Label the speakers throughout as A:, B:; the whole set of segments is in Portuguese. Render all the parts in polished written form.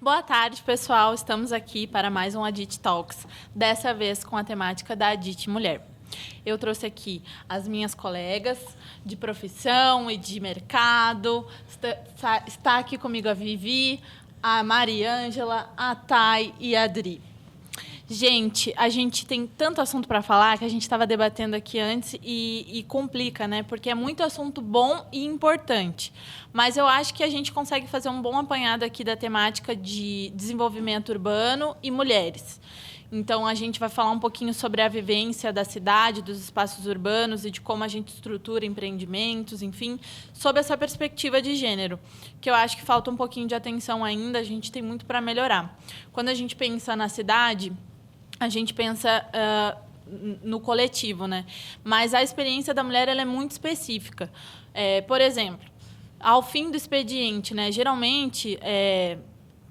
A: Boa tarde, pessoal. Estamos aqui para mais um Adit Talks, dessa vez com a temática da Adit Mulher. Eu trouxe aqui as minhas colegas de profissão e de mercado. Está aqui comigo a Vivi, a Mariângela, a Thay e a Adri. Gente, a gente tem tanto assunto para falar que a gente estava debatendo aqui antes e complica, né? Porque é muito assunto bom e importante. Mas eu acho que a gente consegue fazer um bom apanhado aqui da temática de desenvolvimento urbano e mulheres. Então, a gente vai falar um pouquinho sobre a vivência da cidade, dos espaços urbanos e de como a gente estrutura empreendimentos, enfim, sob essa perspectiva de gênero, que eu acho que falta um pouquinho de atenção ainda, a gente tem muito para melhorar. Quando a gente pensa na cidade, a gente pensa no coletivo, né? Mas a experiência da mulher ela é muito específica. Por exemplo, ao fim do expediente, né? Geralmente,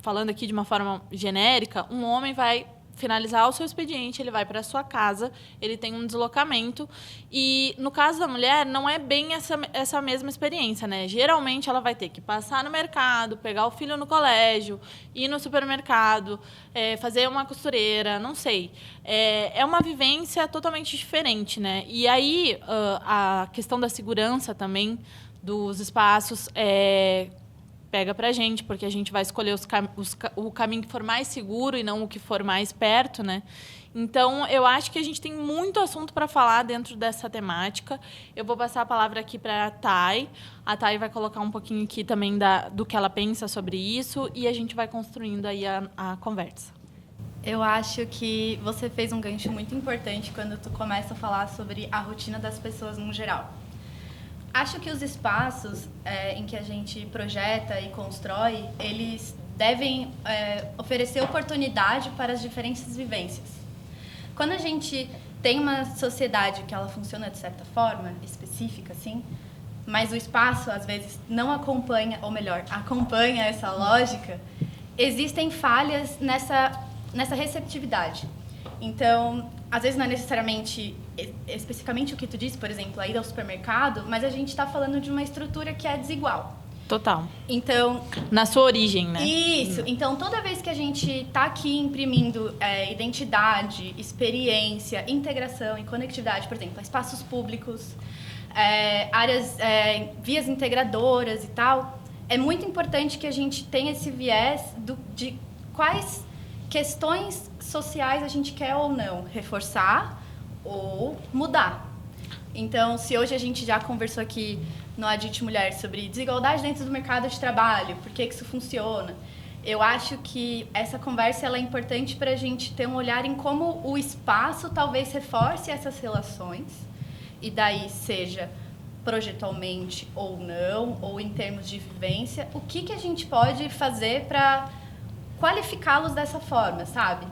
A: falando aqui de uma forma genérica, um homem vai finalizar o seu expediente, ele vai para a sua casa, ele tem um deslocamento. E, no caso da mulher, não é bem essa mesma experiência, né? Geralmente, ela vai ter que passar no mercado, pegar o filho no colégio, ir no supermercado, fazer uma costureira, não sei. É uma vivência totalmente diferente, né? E aí, a questão da segurança também dos espaços pega para a gente, porque a gente vai escolher o caminho que for mais seguro e não o que for mais perto, né? Então, eu acho que a gente tem muito assunto para falar dentro dessa temática. Eu vou passar a palavra aqui para a Thay. A Thay vai colocar um pouquinho aqui também do que ela pensa sobre isso e a gente vai construindo aí a conversa.
B: Eu acho que você fez um gancho muito importante quando tu começa a falar sobre a rotina das pessoas no geral. Acho que os espaços em que a gente projeta e constrói, eles devem oferecer oportunidade para as diferentes vivências. Quando a gente tem uma sociedade que ela funciona de certa forma, específica, assim, mas o espaço, às vezes, não acompanha, ou melhor, acompanha essa lógica, existem falhas nessa receptividade. Então, às vezes não é necessariamente, especificamente o que tu disse, por exemplo, a ida ao supermercado, mas a gente está falando de uma estrutura que é desigual.
A: Total.
B: Então,
A: na sua origem, né?
B: Isso. Então, toda vez que a gente está aqui imprimindo identidade, experiência, integração e conectividade, por exemplo, a espaços públicos, áreas, vias integradoras e tal, é muito importante que a gente tenha esse viés de quais questões sociais a gente quer ou não reforçar ou mudar. Então, se hoje a gente já conversou aqui no Adit Mulher sobre desigualdade dentro do mercado de trabalho, por que isso funciona, eu acho que essa conversa ela é importante para a gente ter um olhar em como o espaço talvez reforce essas relações, e daí seja projetualmente ou não, ou em termos de vivência, o que a gente pode fazer para qualificá-los dessa forma, sabe?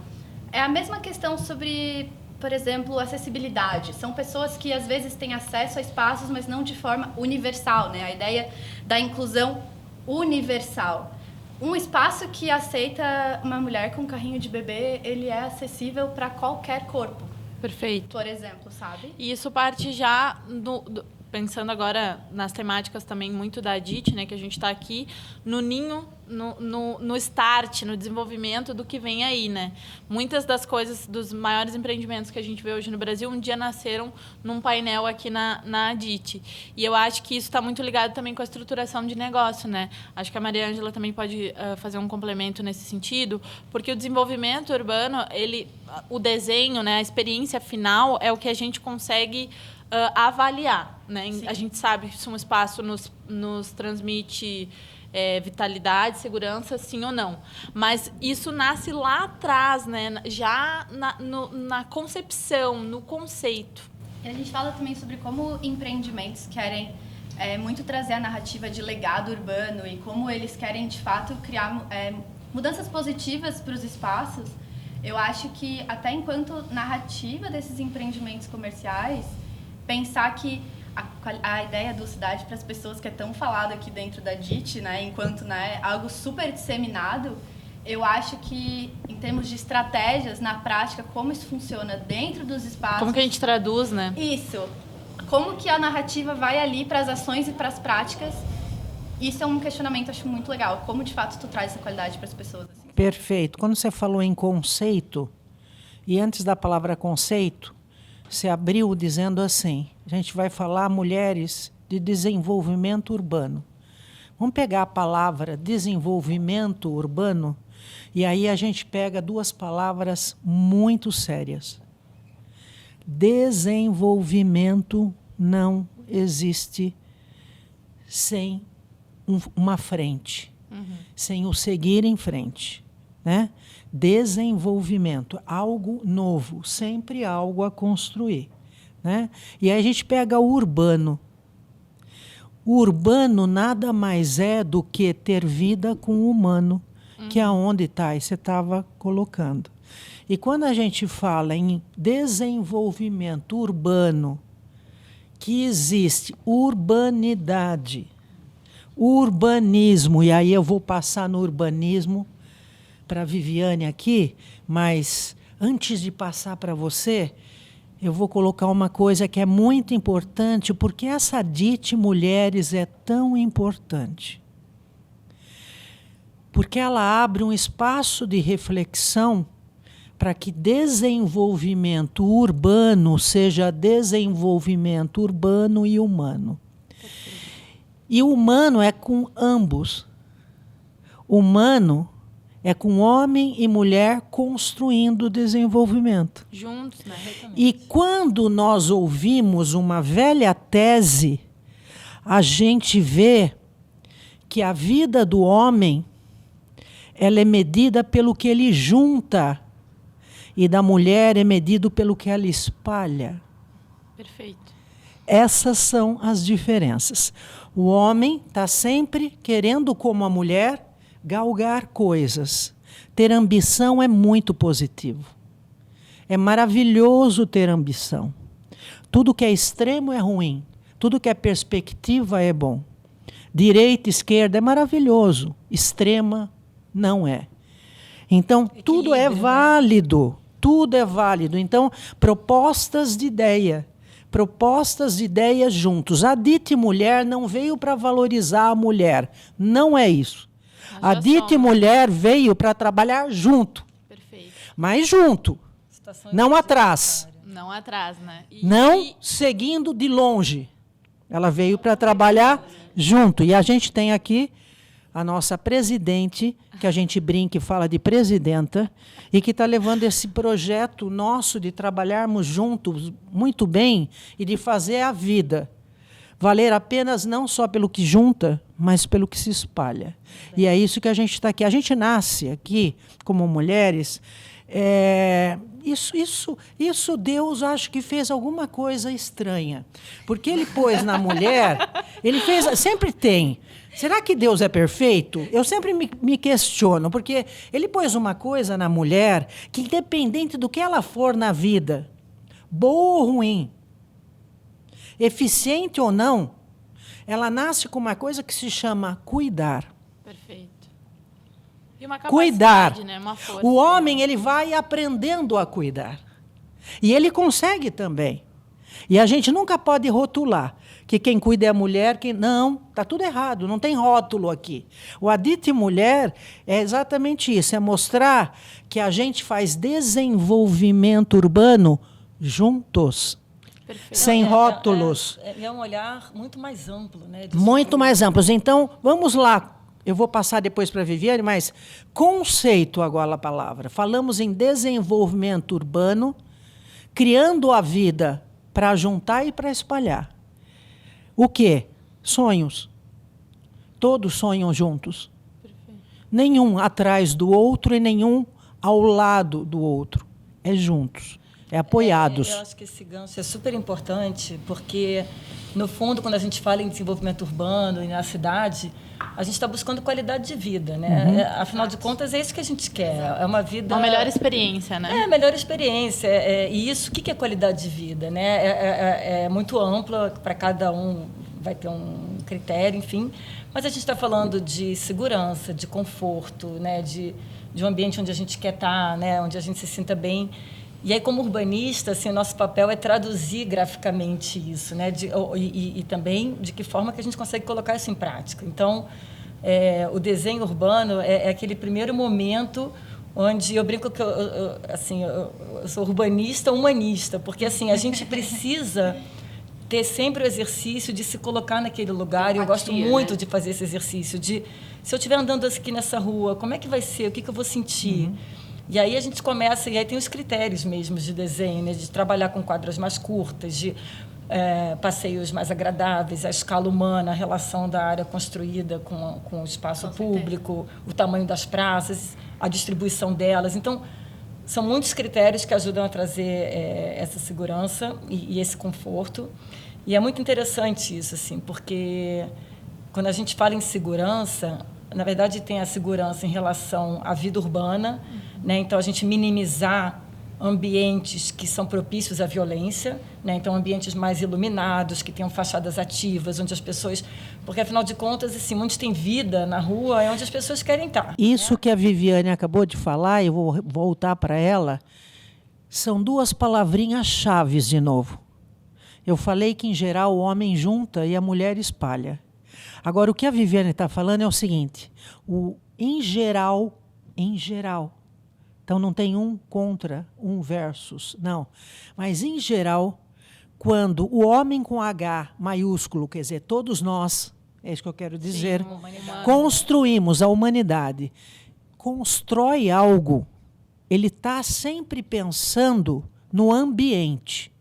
B: É a mesma questão sobre, por exemplo, acessibilidade. São pessoas que, às vezes, têm acesso a espaços, mas não de forma universal, né? A ideia da inclusão universal. Um espaço que aceita uma mulher com um carrinho de bebê, ele é acessível para qualquer corpo.
A: Perfeito.
B: Por exemplo, sabe?
A: E isso parte já pensando agora nas temáticas também muito da Adit, né, que a gente está aqui no ninho, no start, no desenvolvimento do que vem aí, né? Muitas das coisas, dos maiores empreendimentos que a gente vê hoje no Brasil, um dia nasceram num painel aqui na Adit. E eu acho que isso está muito ligado também com a estruturação de negócio, né? Acho que a Mariângela também pode fazer um complemento nesse sentido, porque o desenvolvimento urbano, o desenho, né, a experiência final é o que a gente consegue avaliar, né? A gente sabe se um espaço nos transmite vitalidade, segurança, sim ou não. Mas isso nasce lá atrás, né? Já na concepção, no conceito.
B: E a gente fala também sobre como empreendimentos querem muito trazer a narrativa de legado urbano e como eles querem, de fato, criar mudanças positivas para os espaços. Eu acho que, até enquanto narrativa desses empreendimentos comerciais, pensar que a ideia do cidade para as pessoas que é tão falado aqui dentro da DIT, né, enquanto né, algo super disseminado, eu acho que, em termos de estratégias, na prática, como isso funciona dentro dos espaços...
A: Como que a gente traduz, né?
B: Isso. Como que a narrativa vai ali para as ações e para as práticas, Isso é um questionamento, acho muito legal. Como, de fato, tu traz essa qualidade para as pessoas? Assim?
C: Perfeito. Quando você falou em conceito, e antes da palavra conceito, você abriu dizendo assim, a gente vai falar mulheres de desenvolvimento urbano. Vamos pegar a palavra desenvolvimento urbano e aí a gente pega duas palavras muito sérias. Desenvolvimento não existe sem uma frente, sem o seguir em frente, né? Desenvolvimento, algo novo, sempre algo a construir, né? E aí a gente pega o urbano. O urbano nada mais é do que ter vida com o humano, que é onde está, e você estava colocando. E quando a gente fala em desenvolvimento urbano, que existe urbanidade, urbanismo, e aí eu vou passar no urbanismo para a Viviane aqui, mas antes de passar para você, eu vou colocar uma coisa que é muito importante, porque essa DIT Mulheres é tão importante. Porque ela abre um espaço de reflexão para que desenvolvimento urbano seja desenvolvimento urbano e humano. E o humano é com ambos. Humano é com homem e mulher construindo o desenvolvimento.
A: Juntos, né?
C: E quando nós ouvimos uma velha tese, a gente vê que a vida do homem ela é medida pelo que ele junta e da mulher é medido pelo que ela espalha.
A: Perfeito.
C: Essas são as diferenças. O homem está sempre querendo, como a mulher, galgar coisas. Ter ambição é muito positivo. É maravilhoso ter ambição. Tudo que é extremo é ruim. Tudo que é perspectiva é bom. Direita, esquerda é maravilhoso. Extrema não é. Então, tudo é válido. Tudo é válido. Então, propostas de ideias juntos. A DIT Mulher não veio para valorizar a mulher. Não é isso. A DIT Mulher veio para trabalhar junto.
A: Perfeito.
C: Mas junto. Não atrás.
A: Não atrás, né?
C: Não seguindo de longe. Ela veio para trabalhar junto. E a gente tem aqui a nossa presidente, que a gente brinca e fala de presidenta, e que está levando esse projeto nosso de trabalharmos juntos muito bem e de fazer a vida valer apenas não só pelo que junta, mas pelo que se espalha. E é isso que a gente está aqui. A gente nasce aqui como mulheres. Isso Deus acho que fez alguma coisa estranha. Porque ele pôs na mulher, ele fez, sempre tem. Será que Deus é perfeito? Eu sempre me questiono, porque ele pôs uma coisa na mulher que, independente do que ela for na vida, boa ou ruim, eficiente ou não, ela nasce com uma coisa que se chama cuidar.
A: Perfeito. E uma capacidade,
C: Cuidar.
A: Né? Uma força.
C: O homem ele vai aprendendo a cuidar. E ele consegue também. E a gente nunca pode rotular que quem cuida é a mulher, que não, está tudo errado, não tem rótulo aqui. O DIT Mulher é exatamente isso, é mostrar que a gente faz desenvolvimento urbano juntos. Perfeito. Sem rótulos.
D: É um olhar muito mais amplo, né?
C: Muito mais amplo. Então, vamos lá. Eu vou passar depois para a Viviane, mas conceito agora a palavra. Falamos em desenvolvimento urbano, criando a vida para juntar e para espalhar. O quê? Sonhos. Todos sonham juntos. Perfeito. Nenhum atrás do outro e nenhum ao lado do outro. É juntos. É apoiados.
D: Eu acho que esse gancho é super importante, porque, no fundo, quando a gente fala em desenvolvimento urbano e na cidade, a gente está buscando qualidade de vida, né? Afinal de contas, é isso que a gente quer. É uma vida...
A: Uma melhor experiência, né?
D: Melhor experiência. E isso, o que é qualidade de vida, né? É muito ampla, para cada um vai ter um critério, enfim. Mas a gente está falando de segurança, de conforto, né? De um ambiente onde a gente quer estar, né? Onde a gente se sinta bem. E aí, como urbanista, assim, nosso papel é traduzir graficamente isso, né? E também de que forma que a gente consegue colocar isso em prática. Então, o desenho urbano é aquele primeiro momento onde eu brinco que eu sou urbanista humanista, porque assim, a gente precisa ter sempre o exercício de se colocar naquele lugar. E eu gosto muito, né, de fazer esse exercício de, se eu estiver andando aqui nessa rua, como é que vai ser? O que eu vou sentir? E aí a gente começa, e aí tem os critérios mesmo de desenho, né? De trabalhar com quadras mais curtas, de passeios mais agradáveis, a escala humana, a relação da área construída com o espaço público, o tamanho das praças, a distribuição delas. Então, são muitos critérios que ajudam a trazer essa segurança e esse conforto. E é muito interessante isso, assim, porque quando a gente fala em segurança, na verdade, tem a segurança em relação à vida urbana, né? Então, a gente minimizar ambientes que são propícios à violência, né? Então, ambientes mais iluminados, que tenham fachadas ativas, onde as pessoas... Porque, afinal de contas, assim, onde tem vida na rua é onde as pessoas querem estar.
C: Isso, né, que a Viviane acabou de falar, eu vou voltar para ela, são duas palavrinhas-chave de novo. Eu falei que, em geral, o homem junta e a mulher espalha. Agora, o que a Viviane está falando é o seguinte, em geral, então não tem um contra, um versus, não. Mas, em geral, quando o homem com H maiúsculo, quer dizer, todos nós, é isso que eu quero dizer, construímos a humanidade, constrói algo, ele está sempre pensando no ambiente.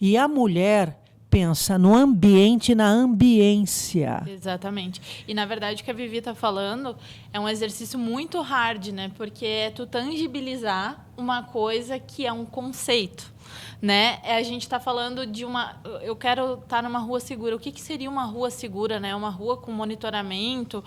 C: E a mulher pensa no ambiente e na ambiência.
A: Exatamente. E, na verdade, o que a Vivi está falando é um exercício muito hard, né? Porque é tu tangibilizar uma coisa que é um conceito, né? A gente está falando de uma... Eu quero estar numa rua segura. O que seria uma rua segura, né? Uma rua com monitoramento...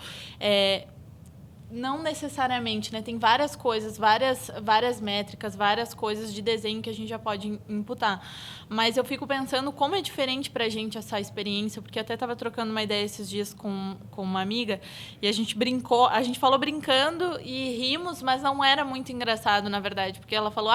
A: Não necessariamente, né? Tem várias coisas, várias métricas, várias coisas de desenho que a gente já pode imputar. Mas eu fico pensando como é diferente para a gente essa experiência, porque eu até estava trocando uma ideia esses dias com uma amiga e a gente brincou, a gente falou brincando e rimos, mas não era muito engraçado, na verdade, porque ela falou,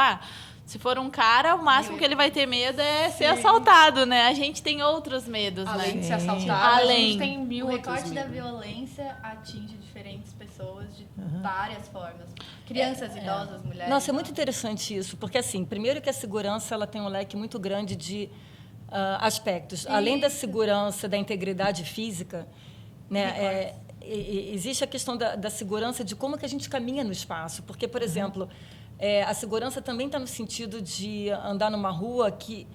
A: se for um cara, o máximo que ele vai ter medo é ser assaltado, né? A gente tem outros medos,
B: além
A: né?
B: de ser assaltado,
A: além.
B: A gente tem mil outros medos. O recorte da violência atinge diferentes pessoas de várias formas. Crianças, idosas, mulheres.
D: Nossa, é muito interessante isso, porque, assim, primeiro que a segurança ela tem um leque muito grande de aspectos. Isso. Além da segurança, da integridade física, né, existe a questão da segurança de como que a gente caminha no espaço. Porque, por exemplo... a segurança também está no sentido de andar numa rua que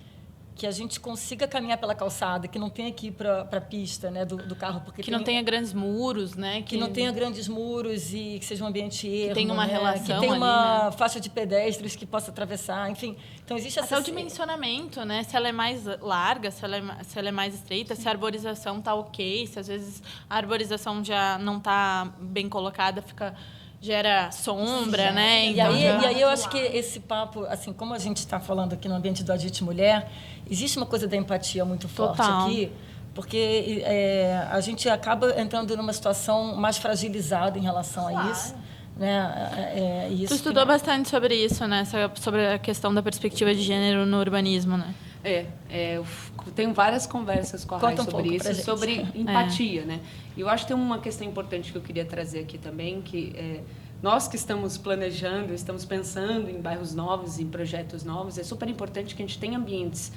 D: a gente consiga caminhar pela calçada, que não tenha que ir para a pista, né, do carro. Porque
A: que não tenha grandes muros, né?
D: Que não tenha grandes muros e que seja um ambiente ermo.
A: Que tenha uma relação
D: que tenha uma
A: ali, né?
D: faixa de pedestres que possa atravessar, enfim. Então, existe
A: até o dimensionamento, né? Se ela é mais larga, se ela é mais estreita, se a arborização está ok, se às vezes a arborização já não está bem colocada, gera sombra, né?
D: Então, e aí eu acho que esse papo, assim, como a gente está falando aqui no ambiente do Adit Mulher, existe uma coisa da empatia muito forte aqui, porque a gente acaba entrando numa situação mais fragilizada em relação a isso. Né?
A: Tu estudou bastante sobre isso, né? Sobre a questão da perspectiva de gênero no urbanismo, né?
E: Eu tenho várias conversas com a Rai sobre isso, sobre empatia, né? E eu acho que tem uma questão importante que eu queria trazer aqui também, que nós que estamos planejando, estamos pensando em bairros novos, em projetos novos, é super importante que a gente tenha ambientes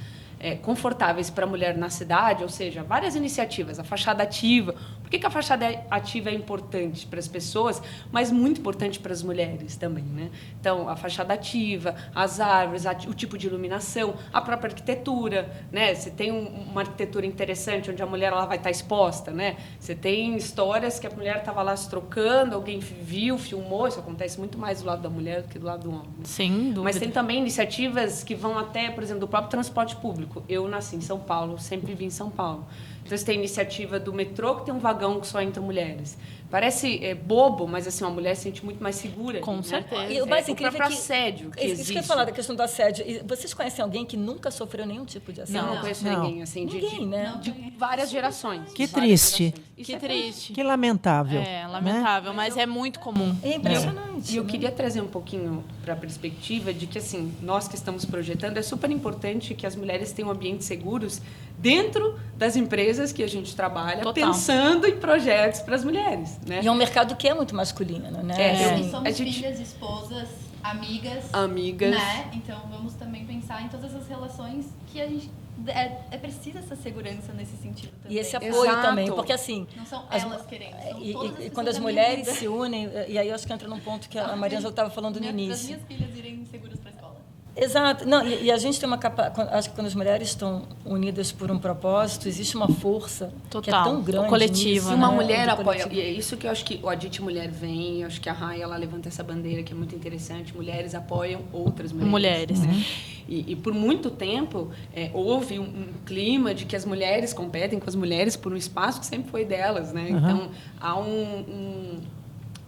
E: confortáveis para a mulher na cidade, ou seja, várias iniciativas, a fachada ativa. Por que a fachada ativa é importante para as pessoas, mas muito importante para as mulheres também, né? Então, a fachada ativa, as árvores, o tipo de iluminação, a própria arquitetura, né? Você tem uma arquitetura interessante onde a mulher ela vai estar exposta, né? Você tem histórias que a mulher estava lá se trocando, alguém viu, filmou, isso acontece muito mais do lado da mulher do que do lado do homem.
A: Sem dúvida.
E: Mas tem também iniciativas que vão até, por exemplo, do próprio transporte público. Eu nasci em São Paulo, sempre vivi em São Paulo. Então, você tem a iniciativa do metrô, que tem um vagão que só entra mulheres. Parece bobo, mas assim, uma mulher se sente muito mais segura.
A: Com certeza. E
D: o mais incrível
E: é que assédio que existe.
D: Isso que eu ia falar da questão do assédio. E vocês conhecem alguém que nunca sofreu nenhum tipo de assédio?
E: Não conheço ninguém, assim, de várias gerações.
C: Que triste.
A: Que triste.
C: Que lamentável.
A: Lamentável, mas é muito comum.
D: É impressionante.
E: E eu queria trazer um pouquinho para a perspectiva de que, assim, nós que estamos projetando, é super importante que as mulheres tenham ambientes seguros dentro das empresas que a gente trabalha, pensando em projetos para as mulheres, né?
D: E é um mercado que é muito masculino, né?
B: Somos filhas, esposas, amigas, né? Então vamos também pensar em todas as relações que a gente é preciso essa segurança nesse sentido também.
D: E esse apoio também, porque assim...
B: Não são elas querendo, são todas
D: e quando as mulheres se unem, e aí eu acho que entra num ponto que a Mariângela estava falando no início.
B: As minhas filhas irem seguras para a escola.
D: Exato. Não, e a gente tem uma capacidade... Acho que quando as mulheres estão unidas por um propósito, existe uma força que é tão grande.
A: Coletiva.
E: E uma mulher apoia. E é isso que eu acho que o Adite Mulher vem, eu acho que a Raia, ela levanta essa bandeira que é muito interessante. Mulheres apoiam outras mulheres. Né? E por muito tempo, houve um clima de que as mulheres competem com as mulheres por um espaço que sempre foi delas. Né? Então, há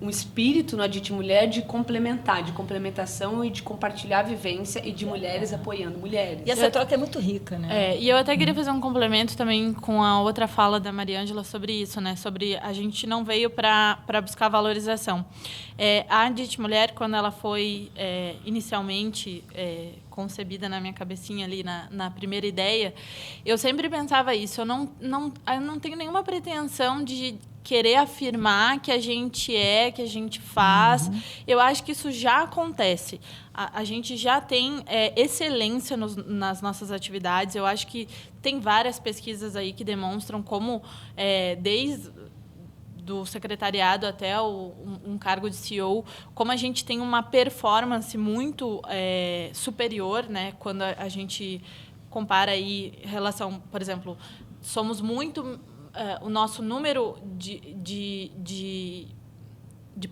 E: um espírito no Adite Mulher de complementar, de complementação e de compartilhar a vivência e de mulheres apoiando mulheres.
D: E essa troca é muito rica, né?
A: E eu até queria fazer um complemento também com a outra fala da Mariângela sobre isso, né? Sobre a gente não veio para buscar valorização. A Adite Mulher, quando ela foi inicialmente concebida na minha cabecinha ali, na primeira ideia, eu sempre pensava isso. Eu não tenho nenhuma pretensão de querer afirmar que a gente que a gente faz. Eu acho que isso já acontece. A gente já tem excelência nas nossas atividades. Eu acho que tem várias pesquisas aí que demonstram como, desde do secretariado até um cargo de CEO, como a gente tem uma performance muito superior, né? Quando a gente compara aí relação, por exemplo, somos muito... o nosso número de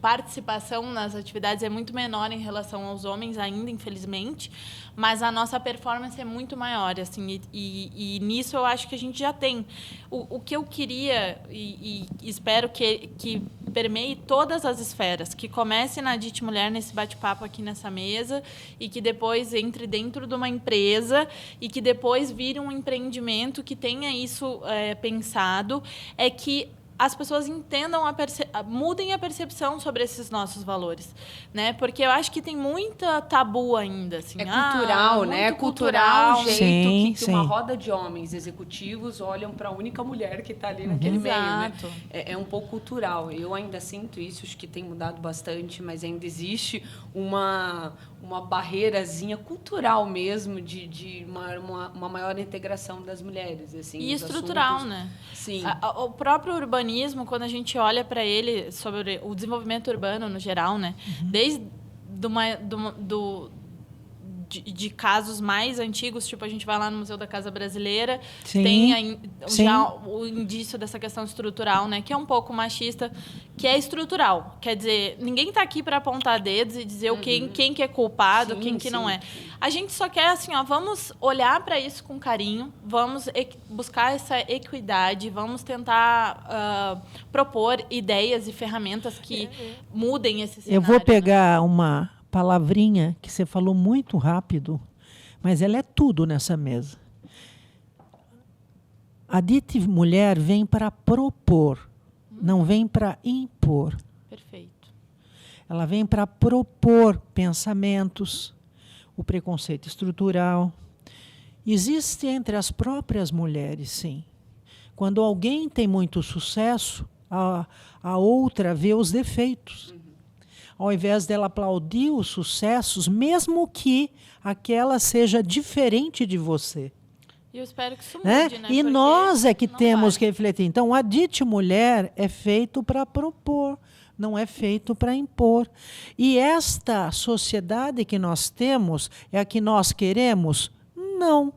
A: participação nas atividades é muito menor em relação aos homens ainda, infelizmente, mas a nossa performance é muito maior, assim, e nisso eu acho que a gente já tem. O que eu queria e espero que permeie todas as esferas, que comece na Adite Mulher, nesse bate-papo aqui nessa mesa, e que depois entre dentro de uma empresa e que depois vire um empreendimento que tenha isso pensado, é que as pessoas entendam, mudem a percepção sobre esses nossos valores, né? Porque eu acho que tem muita tabu ainda, assim.
E: É cultural, né? É cultural o jeito que uma roda de homens executivos olham para a única mulher que está ali naquele meio, né? É um pouco cultural. Eu ainda sinto isso, acho que tem mudado bastante, mas ainda existe uma barreirazinha cultural mesmo de uma maior integração das mulheres, assim.
A: E estrutural,
E: assuntos.
A: né?
E: Sim.
A: O próprio urbanismo, quando a gente olha para ele, sobre o desenvolvimento urbano no geral, né? Desde de casos mais antigos, tipo, a gente vai lá no Museu da Casa Brasileira, tem já o indício dessa questão estrutural, né, que é um pouco machista, que é estrutural. Quer dizer, ninguém está aqui para apontar dedos e dizer quem que é culpado, quem que não é. A gente só quer, assim, vamos olhar para isso com carinho, vamos buscar essa equidade, vamos tentar propor ideias e ferramentas que mudem esse cenário.
C: Eu vou pegar uma palavrinha que você falou muito rápido, mas ela é tudo nessa mesa. A Adite Mulher vem para propor, não vem para impor.
A: Perfeito.
C: Ela vem para propor pensamentos, o preconceito estrutural. Existe entre as próprias mulheres, sim. Quando alguém tem muito sucesso, a outra vê os defeitos. Ao invés dela aplaudir os sucessos, mesmo que aquela seja diferente de você.
A: E eu espero que isso mude, né?
C: E nós é que temos que refletir. Então, a Adite Mulher é feito para propor, não é feito para impor. E esta sociedade que nós temos é a que nós queremos? Não.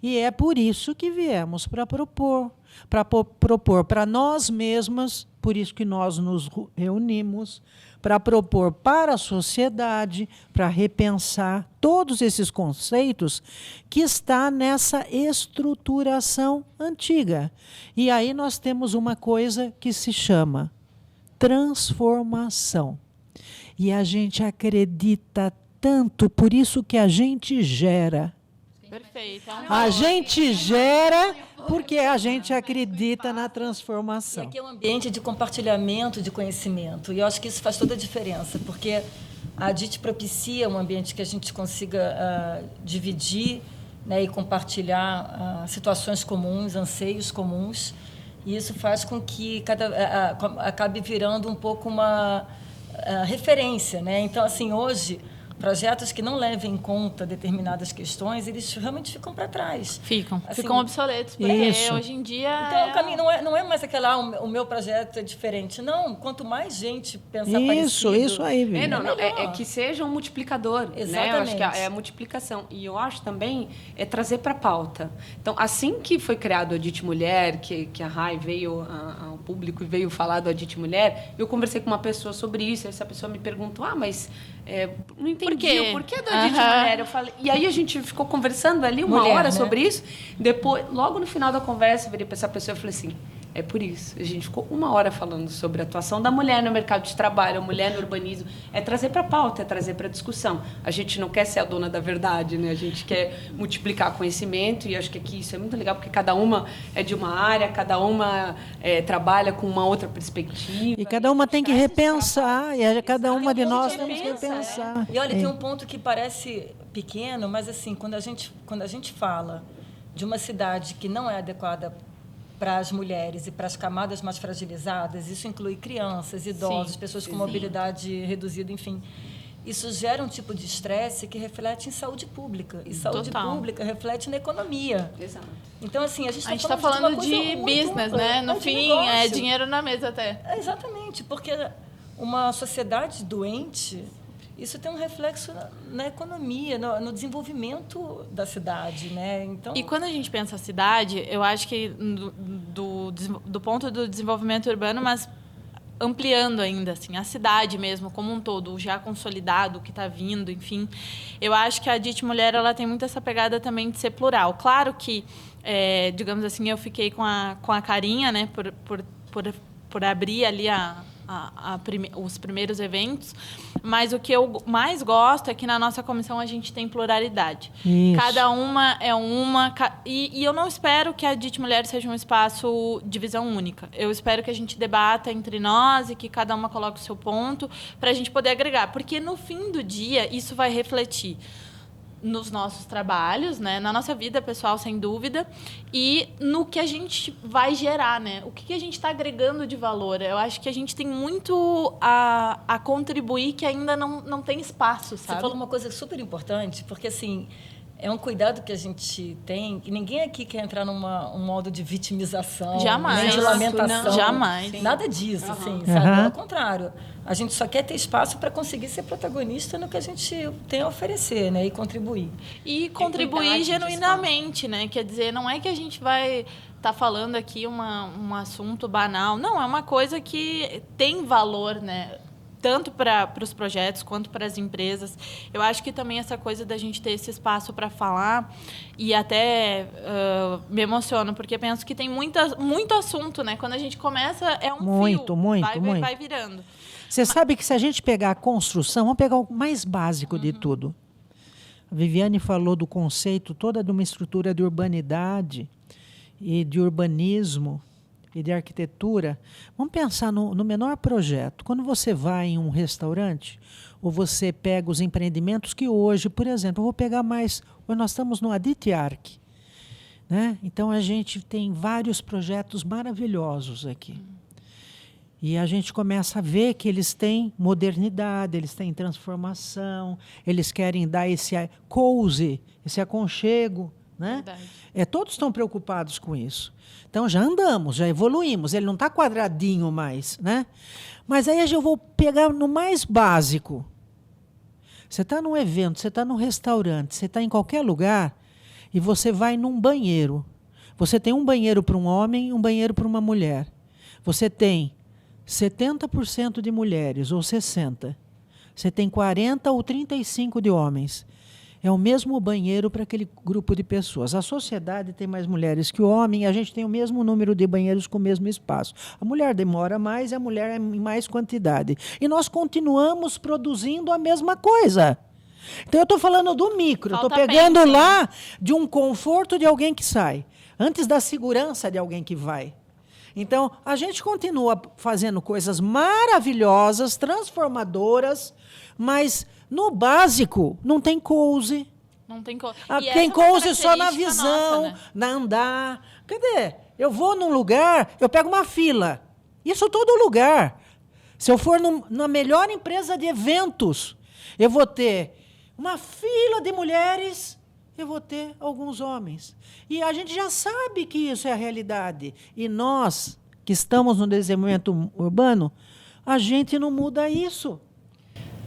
C: E é por isso que viemos para propor para nós mesmas, por isso que nós nos reunimos, para propor para a sociedade, para repensar todos esses conceitos que está nessa estruturação antiga. E aí nós temos uma coisa que se chama transformação. E a gente acredita tanto, por isso que a gente gera.
A: Perfeito.
C: A gente gera porque a gente acredita na transformação.
D: E aqui é um ambiente de compartilhamento de conhecimento. E eu acho que isso faz toda a diferença, porque a DIT propicia um ambiente que a gente consiga dividir, né, e compartilhar situações comuns, anseios comuns. E isso faz com que acabe virando um pouco uma referência, né? Então, assim, hoje, projetos que não levem em conta determinadas questões, eles realmente ficam para trás.
A: Ficam
D: Assim,
A: obsoletos, porque
C: isso.
A: hoje em dia...
D: Então, o caminho não é mais aquela, o meu projeto é diferente. Não, quanto mais gente pensar parecido...
C: Isso aí, Vivi.
E: É que seja um multiplicador.
D: Exatamente.
E: Né? Eu acho que é a multiplicação. E eu acho também trazer para a pauta. Então, assim que foi criado a DIT Mulher, que a Rai veio ao público e veio falar do Adit Mulher, eu conversei com uma pessoa sobre isso, e essa pessoa me perguntou, mas não entendi o porquê do Adit Mulher. Eu falei, e aí a gente ficou conversando ali uma hora, né, sobre isso. Depois, logo no final da conversa, eu virei para essa pessoa e falei assim, é por isso. A gente ficou uma hora falando sobre a atuação da mulher no mercado de trabalho, a mulher no urbanismo. É trazer para a pauta, é trazer para a discussão. A gente não quer ser a dona da verdade, né? A gente quer multiplicar conhecimento, e acho que aqui isso é muito legal, porque cada uma é de uma área, cada uma trabalha com uma outra perspectiva.
C: E cada uma tem que repensar, e cada uma de nós temos que repensar.
D: E olha, tem um ponto que parece pequeno, mas assim, quando a gente fala de uma cidade que não é adequada para as mulheres e para as camadas mais fragilizadas, isso inclui crianças, idosos, pessoas com mobilidade reduzida, enfim. Isso gera um tipo de estresse que reflete em saúde pública. E saúde pública reflete na economia.
E: Exato.
D: Então, assim, a gente
A: está falando de business, né? No fim, é dinheiro na mesa até.
D: Exatamente, porque uma sociedade doente, isso tem um reflexo na economia, no desenvolvimento da cidade, né? Então...
A: E quando a gente pensa a cidade, eu acho que do ponto do desenvolvimento urbano, mas ampliando ainda, assim, a cidade mesmo, como um todo, já consolidado, o que está vindo, enfim. Eu acho que a DIT Mulher, ela tem muito essa pegada também de ser plural. Claro que, digamos assim, eu fiquei com a carinha, né, por abrir ali os primeiros eventos, mas o que eu mais gosto é que na nossa comissão a gente tem pluralidade.
C: Isso.
A: Cada uma é uma... E eu não espero que a DIT Mulher seja um espaço de visão única. Eu espero que a gente debata entre nós e que cada uma coloque o seu ponto para a gente poder agregar. Porque, no fim do dia, isso vai refletir nos nossos trabalhos, né, na nossa vida pessoal, sem dúvida, e no que a gente vai gerar, né? O que a gente está agregando de valor. Eu acho que a gente tem muito a contribuir que ainda não tem espaço, sabe?
D: Você falou uma coisa super importante, porque, assim, é um cuidado que a gente tem, que ninguém aqui quer entrar um modo de vitimização,
A: jamais,
D: nem de lamentação.
A: Não, jamais.
D: Sim. Nada disso, assim, sabe? Ao contrário. A gente só quer ter espaço para conseguir ser protagonista no que a gente tem a oferecer, né? E contribuir.
A: E contribuir genuinamente, né? Quer dizer, não é que a gente vai estar falando aqui um assunto banal. Não, é uma coisa que tem valor, né? Tanto para os projetos quanto para as empresas. Eu acho que também essa coisa da gente ter esse espaço para falar, e até me emociono, porque penso que tem muito assunto, né? Quando a gente começa, é um fio.
C: Muito.
A: Vai virando.
C: Você sabe que se a gente pegar a construção, vamos pegar o mais básico de tudo. A Viviane falou do conceito toda de uma estrutura de urbanidade e de urbanismo e de arquitetura. Vamos pensar no menor projeto. Quando você vai em um restaurante, ou você pega os empreendimentos que hoje, por exemplo, eu vou pegar mais... Hoje nós estamos no Adit Arc, né? Então, a gente tem vários projetos maravilhosos aqui. E a gente começa a ver que eles têm modernidade, eles têm transformação, eles querem dar esse cozy, esse aconchego, né? Todos estão preocupados com isso. Então, já andamos, já evoluímos. Ele não está quadradinho mais, né? Mas aí eu vou pegar no mais básico. Você está num evento, você está num restaurante, você está em qualquer lugar e você vai num banheiro. Você tem um banheiro para um homem e um banheiro para uma mulher. Você tem 70% de mulheres, ou 60%. Você tem 40% ou 35% de homens. É o mesmo banheiro para aquele grupo de pessoas. A sociedade tem mais mulheres que o homem, e a gente tem o mesmo número de banheiros com o mesmo espaço. A mulher demora mais e a mulher é em mais quantidade. E nós continuamos produzindo a mesma coisa. Então, eu estou falando do micro, estou pegando
A: pensa,
C: lá de um conforto de alguém que sai, antes da segurança de alguém que vai. Então, a gente continua fazendo coisas maravilhosas, transformadoras, mas no básico não tem couse.
A: Não tem couse.
C: Tem couse só na visão,
A: nossa, né?
C: na andar. Cadê? Eu vou num lugar, eu pego uma fila. Isso todo lugar. Se eu for na melhor empresa de eventos, eu vou ter uma fila de mulheres, eu vou ter alguns homens. E a gente já sabe que isso é a realidade. E nós, que estamos no desenvolvimento urbano, a gente não muda isso.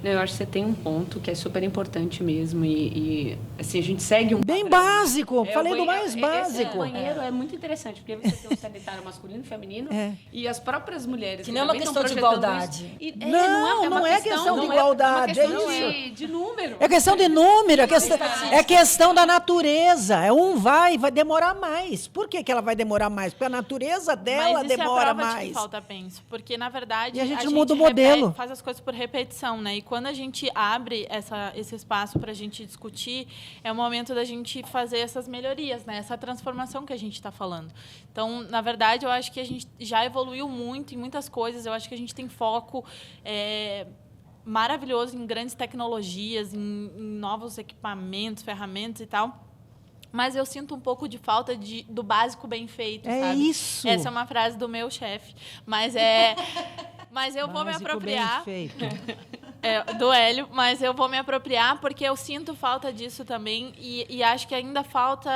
E: Eu acho que você tem um ponto que é super importante mesmo e assim, a gente segue um
C: bem
E: padrão.
C: básico, falei do mais básico.
E: Esse banheiro é muito interessante, porque você tem o sanitário masculino e feminino e as próprias mulheres.
D: Que não é uma questão de igualdade.
C: Não é questão de igualdade,
E: é uma questão de número.
C: É questão de número, é questão da natureza. Vai demorar mais. Por que ela vai demorar mais? Porque a natureza dela demora mais.
A: De que falta penso, porque na verdade
C: a gente muda o modelo,
A: faz as coisas por repetição, né? E quando a gente abre esse espaço para a gente discutir, é o momento da gente fazer essas melhorias, né? Essa transformação que a gente está falando. Então, na verdade, eu acho que a gente já evoluiu muito em muitas coisas. Eu acho que a gente tem foco maravilhoso em grandes tecnologias, em novos equipamentos, ferramentas e tal. Mas eu sinto um pouco de falta do básico bem feito, sabe?
C: Isso.
A: Essa é uma frase do meu chefe. Mas eu vou me apropriar.
C: Bem feito.
A: Do Hélio, mas eu vou me apropriar porque eu sinto falta disso também e acho que ainda falta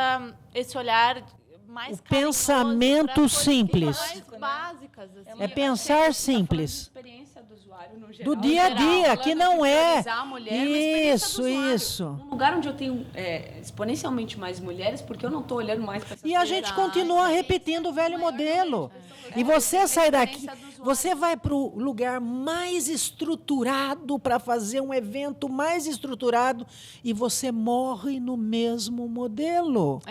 A: esse olhar mais
C: o pensamento simples.
A: Mais básicas, assim.
C: É pensar simples.
E: Experiência do usuário no geral.
C: Do dia a dia, que não é.
E: A mulher,
C: Isso.
E: Um lugar onde eu tenho exponencialmente mais mulheres, porque eu não estou olhando mais para essas
C: E a gente continua repetindo o velho modelo. E você sai daqui, você vai para o lugar mais estruturado para fazer um evento mais estruturado e você morre no mesmo modelo.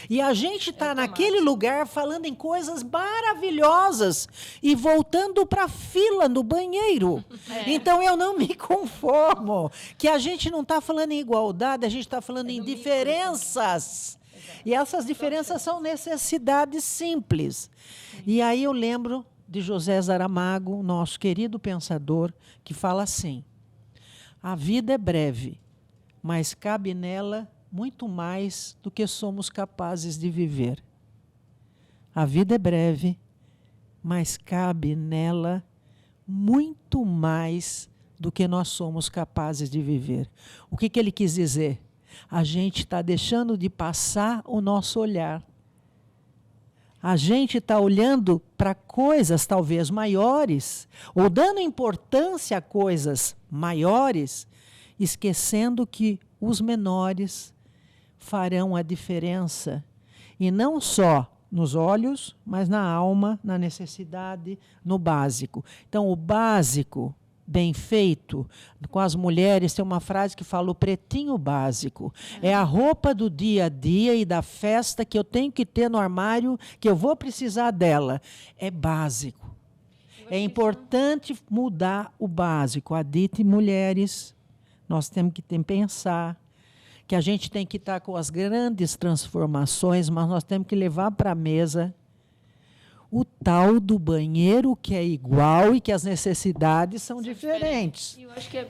C: E a gente está naquele lugar falando em coisas maravilhosas e voltando para a fila no banheiro. Então, eu não me conformo. Que a gente não está falando em igualdade, a gente está falando em diferenças. E essas diferenças são necessidades simples. E aí eu lembro de José Saramago, nosso querido pensador, que fala assim: a vida é breve, mas cabe nela muito mais do que somos capazes de viver. A vida é breve, mas cabe nela muito mais do que nós somos capazes de viver. O que ele quis dizer? A gente está deixando de passar o nosso olhar. A gente está olhando para coisas talvez maiores, ou dando importância a coisas maiores, esquecendo que os menores farão a diferença, e não só nos olhos, mas na alma, na necessidade, no básico. Então, o básico, bem feito, com as mulheres, tem uma frase que fala: o pretinho básico. É a roupa do dia a dia e da festa que eu tenho que ter no armário, que eu vou precisar dela. É básico. É importante mudar o básico. A dita mulheres, nós temos que pensar que a gente tem que estar com as grandes transformações, mas nós temos que levar para a mesa o tal do banheiro que é igual e que as necessidades são diferentes.
E: E eu acho que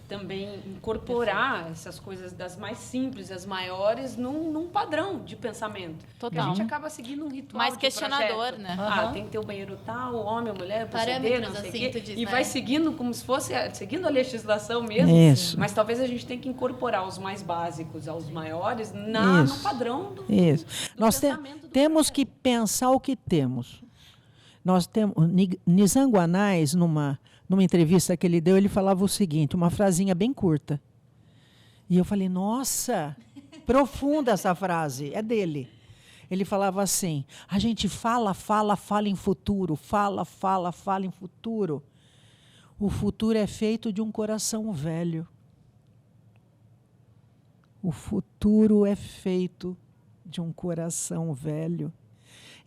E: também incorporar essas coisas das mais simples, as maiores, num padrão de pensamento.
A: Total.
E: A gente acaba seguindo um ritual
A: mais questionador,
E: projeto.
A: né?
E: Tem que ter o banheiro tal, homem, mulher,
B: parâmetros,
E: não sei
B: assim,
E: o quê.
B: diz,
E: E
B: né?
E: vai seguindo como se fosse seguindo a legislação mesmo.
C: Isso.
E: Mas talvez a gente tenha que incorporar os mais básicos aos maiores no padrão do
C: Nós temos que pensar o que temos. Nós temos Nizanguanais, numa entrevista que ele deu, ele falava o seguinte, uma frasinha bem curta. E eu falei: nossa, profunda essa frase, é dele. Ele falava assim: a gente fala em futuro, fala em futuro. O futuro é feito de um coração velho. O futuro é feito de um coração velho.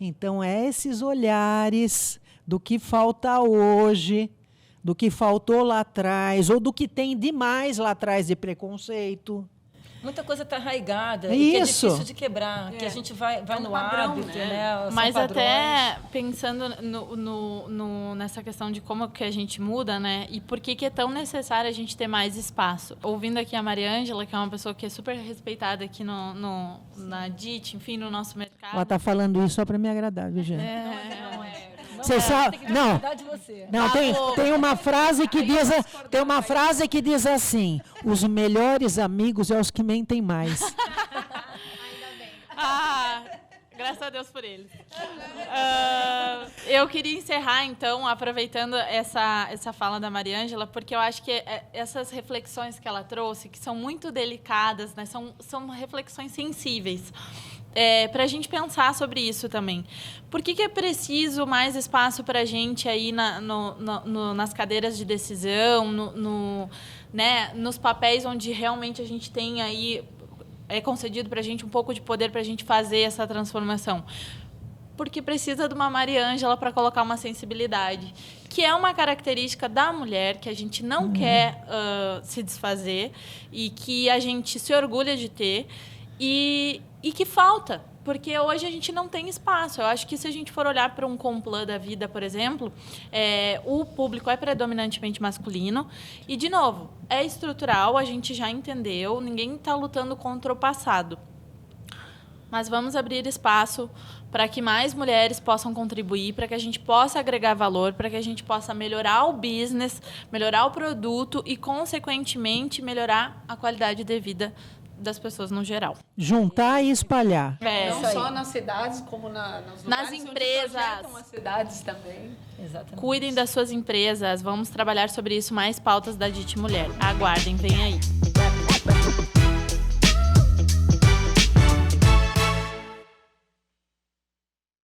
C: Então, esses olhares do que falta hoje, do que faltou lá atrás, ou do que tem demais lá atrás de preconceito.
D: Muita coisa está arraigada e que é difícil de quebrar, que a gente vai no
E: padrão,
D: hábito,
E: né?
A: Mas até pensando nessa questão de como que a gente muda, né? E por que é tão necessário a gente ter mais espaço. Ouvindo aqui a Mariângela, que é uma pessoa que é super respeitada aqui na DIT, enfim, no nosso mercado.
C: Ela está falando isso só para me agradar, viu, gente? Você sabe? Não, tem uma frase que diz assim: os melhores amigos são os que mentem mais.
A: Graças a Deus por eles. Eu queria encerrar, então, aproveitando essa fala da Mariângela, porque eu acho que essas reflexões que ela trouxe, que são muito delicadas, né, são reflexões sensíveis. Para a gente pensar sobre isso também. Por que é preciso mais espaço para a gente aí nas cadeiras de decisão, né, nos papéis onde realmente a gente tem aí, é concedido para a gente um pouco de poder para a gente fazer essa transformação? Porque precisa de uma Mariângela para colocar uma sensibilidade, que é uma característica da mulher que a gente não quer se desfazer e que a gente se orgulha de ter. E que falta, porque hoje a gente não tem espaço. Eu acho que se a gente for olhar para um Complô da vida, por exemplo, o público é predominantemente masculino. E, de novo, é estrutural, a gente já entendeu, ninguém está lutando contra o passado. Mas vamos abrir espaço para que mais mulheres possam contribuir, para que a gente possa agregar valor, para que a gente possa melhorar o business, melhorar o produto e, consequentemente, melhorar a qualidade de vida das pessoas no geral.
C: Juntar e espalhar.
E: Não só nas cidades, como nos lugares
A: nas empresas.
E: Onde projetam as cidades também.
D: Exatamente.
A: Cuidem das suas empresas. Vamos trabalhar sobre isso, mais pautas da DIT Mulher. Aguardem, vem aí.